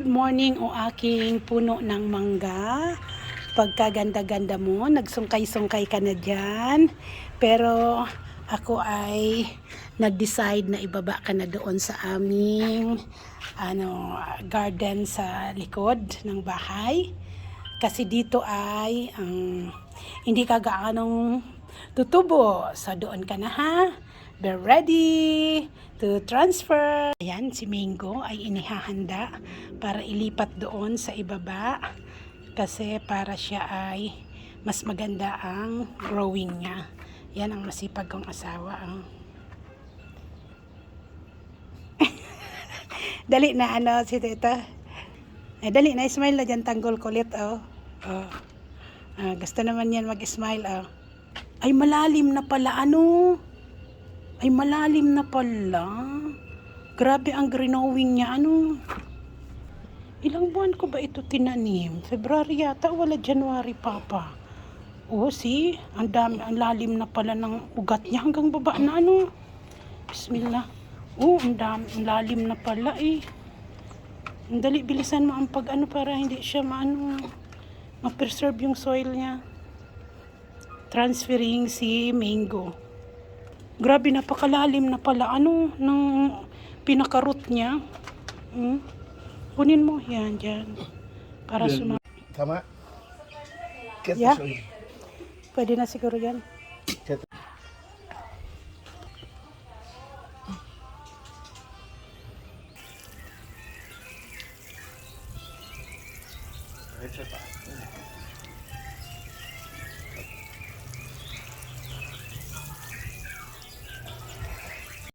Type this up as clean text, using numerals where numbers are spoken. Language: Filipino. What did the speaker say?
Good morning o aking puno ng mangga. Pagkaganda-ganda mo, nagsungkay-sungkay ka na dyan. Pero ako ay nag-decide na ibaba ka na doon sa aming garden sa likod ng bahay. Kasi dito ay hindi ka gaanong tutubo. So doon ka na ha. Be ready to transfer. Ayan, si Mingo ay inihahanda para ilipat doon sa ibaba. Kasi para siya ay mas maganda ang growing niya. Yan ang masipag kong asawa. Dali na si tita. Dali na, smile na dyan, tanggol kulit. Gusto naman yan mag-smile. Ay, malalim na pala. Ay, malalim na pala. Grabe ang growing niya. Ilang buwan ko ba ito tinanim? February yata, wala January papa. See? Ang lalim na pala ng ugat niya hanggang baba na Bismillah. Ang lalim na pala Ang dali, bilisan mo ang para hindi siya ma-preserve yung soil niya. Transferring si Mango. Grabe, napakalalim na pala ng pinaka-root niya. Kunin mo yan dyan para Tama? Yeah. Pwede na siguro yan.